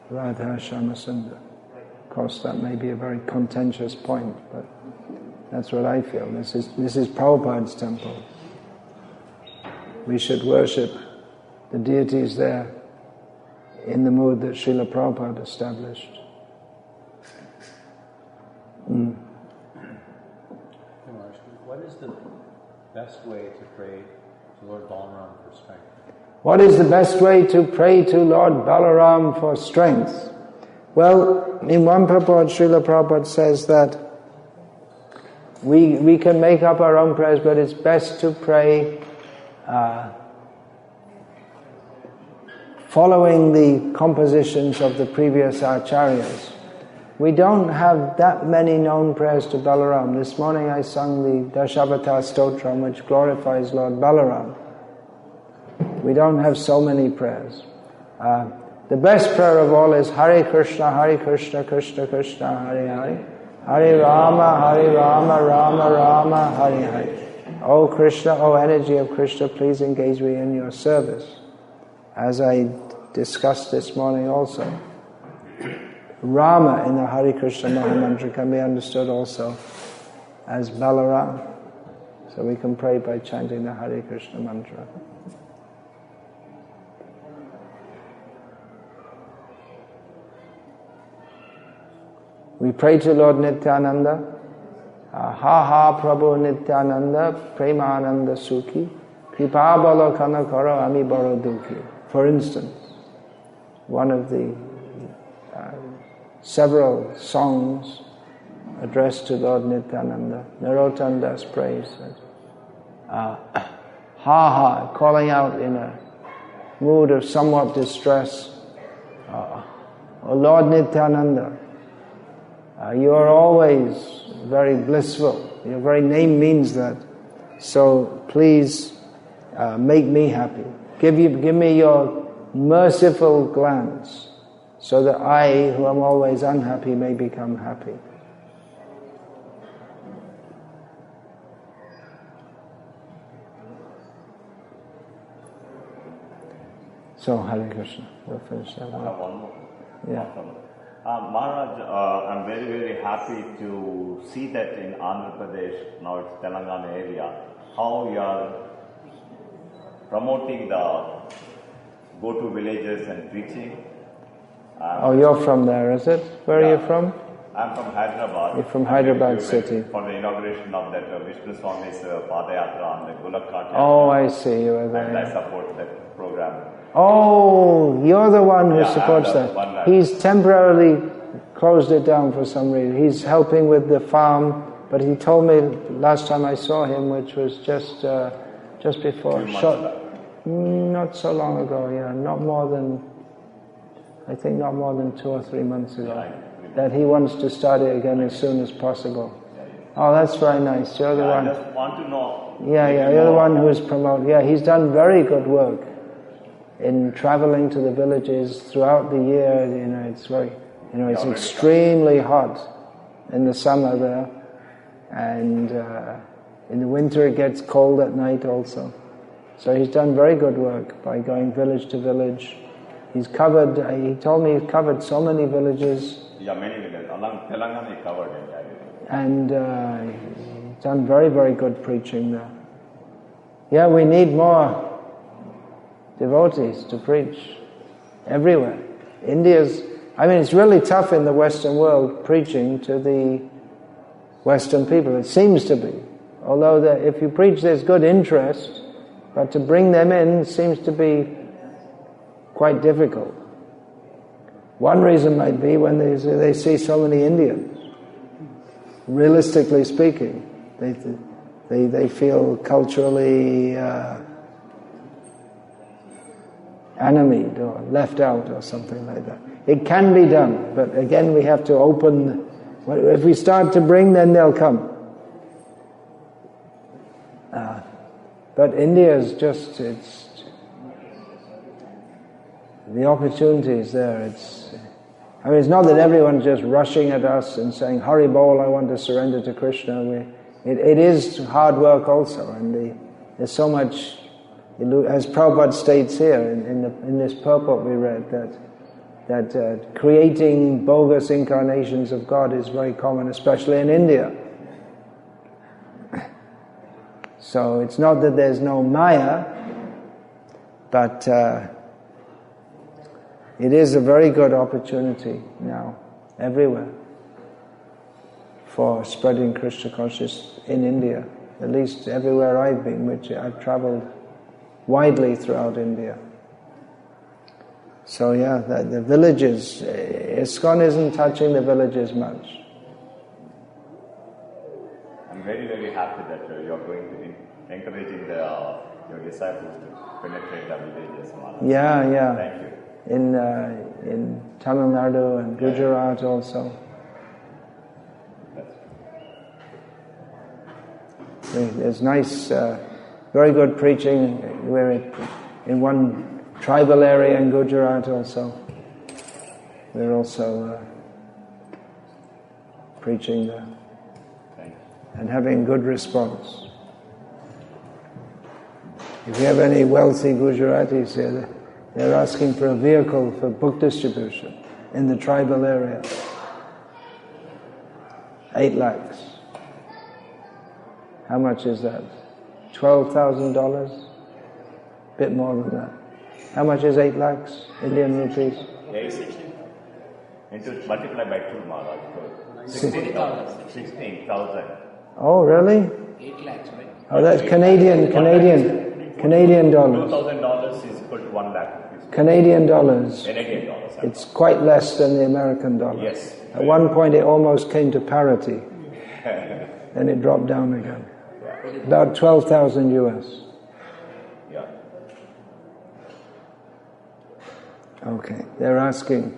Radha Shyamasundar. Of course, that may be a very contentious point, but that's what I feel. This is Prabhupada's temple. We should worship the deities there in the mood that Srila Prabhupada established. What is the best way to pray to Lord Balaram for strength? What is the best way to pray to Lord Balaram for strength? Well, in one purport, Srila Prabhupada says that we can make up our own prayers, but it's best to pray following the compositions of the previous acharyas. We don't have that many known prayers to Balaram. This morning I sung the Dashavatara Stotram, which glorifies Lord Balaram. We don't have so many prayers. The best prayer of all is Hare Krishna, Krishna Krishna, Hare Hare. Hare Rama, Rama Rama, Hare Hare. O Krishna, O energy of Krishna, please engage me in your service. As I discussed this morning also. Rama in the Hare Krishna Mahamantra can be understood also as Balaram. So we can pray by chanting the Hare Krishna mantra. We pray to Lord Nityananda, Ha ha Prabhu Nityananda, Premananda Sukhi, Kripa Balakana Karo Ami Baro Dukhi. For instance, one of the several songs addressed to Lord Nityananda, Narottam Das prays, Ha ha, calling out in a mood of somewhat distress, O Lord Nityananda, you are always very blissful. Your very name means that. So please make me happy. Give me your merciful glance, so that I, who am always unhappy, may become happy. So Hare Krishna. We'll finish that one. I have one more. Yeah. Maharaj, I'm very, very happy to see that in Andhra Pradesh, now it's Telangana area, how you are promoting the go-to villages and preaching. Oh, you're from there, is it? Where are you from? I'm from Hyderabad. You're from Hyderabad city. For the inauguration of that Vishnu Swami's Padayatra on the Gulak Ghat. Oh, I see, you were And there. I support that program. Oh, you're the one who supports that. One He's temporarily closed it down for some reason. He's helping with the farm, but he told me last time I saw him, which was just before not so long ago, not more than 2 or 3 months ago, that he wants to start it again as soon as possible. Oh, that's very nice. You're the one. I just want to know. You're the one who's promoting. Yeah, he's done very good work in traveling to the villages throughout the year. It's very, it's extremely hot in the summer there, and in the winter it gets cold at night also. So he's done very good work by going village to village. He's covered, he told me he's covered so many villages. Yeah, many villages. Along Telangana he covered it. And he's done very, very good preaching there. Yeah, we need more devotees to preach everywhere. It's really tough in the Western world preaching to the Western people. It seems to be. Although if you preach there's good interest, but to bring them in seems to be quite difficult. One reason might be when they see so many Indians. Realistically speaking, they feel culturally enemied or left out or something like that. It can be done, but again we have to open. If we start to bring, then they'll come. But India is just, the opportunity is there. It's not that everyone's just rushing at us and saying, Hari Bol, I want to surrender to Krishna. It is hard work also, and there's so much, as Prabhupada states here in this purport we read, that creating bogus incarnations of God is very common, especially in India. So it's not that there's no Maya, but it is a very good opportunity now, everywhere, for spreading Krishna consciousness in India. at least everywhere I've been, which I've traveled widely throughout India. So yeah, the villages, ISKCON isn't touching the villages much. I'm very, very happy that you're going to encouraging your disciples to penetrate the villages. Yeah. Thank you. In Tamil Nadu and Gujarat also. There's nice, very good preaching. We're in one tribal area in Gujarat also. We're also preaching there and having good response. If you have any wealthy Gujaratis here, they're asking for a vehicle for book distribution in the tribal area. 8 lakhs. How much is that? $12,000? Bit more than that. How much is 8 lakhs Indian rupees? 8 multiply by 2, Maharaj. 16,000. Oh, really? 8 lakhs, right? Oh, that's Canadian dollars. $2,000 is equal to 1 lakh rupees. Canadian dollars. Canadian dollars. It's quite less than the American dollar. Yes. At one point it almost came to parity. Then it dropped down again. About 12,000 US. Yeah. Okay. They're asking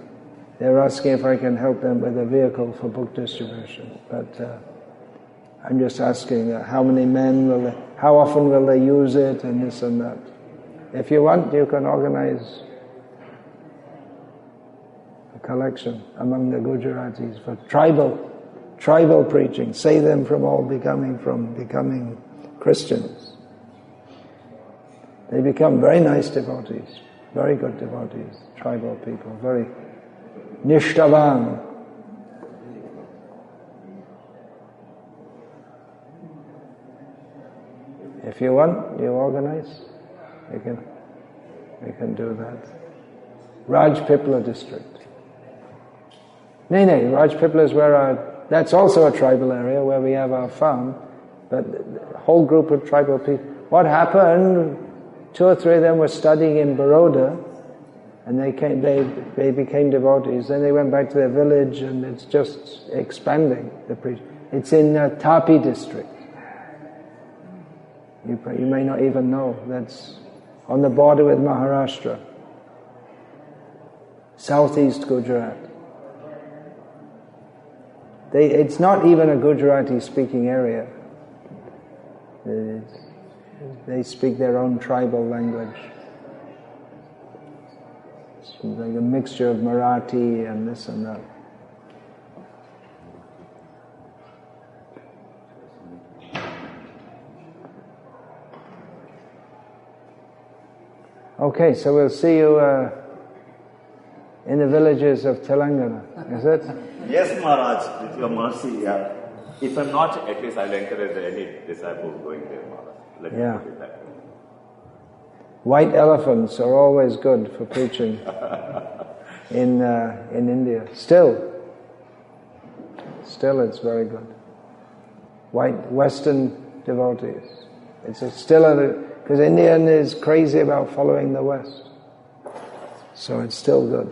if I can help them with a vehicle for book distribution. But I'm just asking how many men how often will they use it, and this and that. If you want, you can organize a collection among the Gujaratis for tribal preaching. Save them from becoming Christians. They become very nice devotees, very good devotees, tribal people, very nishtavan. If you want, you organize. We can do that. Rajpipla district. No, Rajpipla is that's also a tribal area where we have our farm, but a whole group of tribal people. What happened, 2 or 3 of them were studying in Baroda, and they became devotees. Then they went back to their village, and it's just expanding, the preaching. It's in Tapi district. You may not even know. That's on the border with Maharashtra. Southeast Gujarat. It's not even a Gujarati speaking area. They speak their own tribal language. It's like a mixture of Marathi and this and that. Okay, so we'll see you in the villages of Telangana, is it? Yes, Maharaj, with your mercy, yeah. If I'm not, at least I'll encourage any disciple going there, Maharaj. Let me put it that way. White elephants are always good for preaching in India. Still it's very good. White Western devotees. Because Indian is crazy about following the West. So it's still good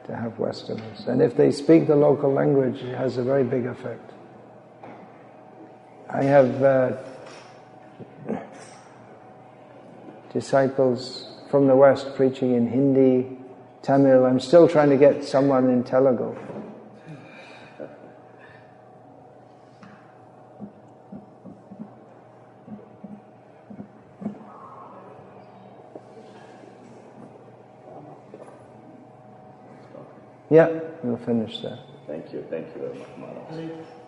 to have Westerners. And if they speak the local language, it has a very big effect. I have disciples from the West preaching in Hindi, Tamil. I'm still trying to get someone in Telugu. Yeah, we'll finish there. Thank you very much, Maharaj.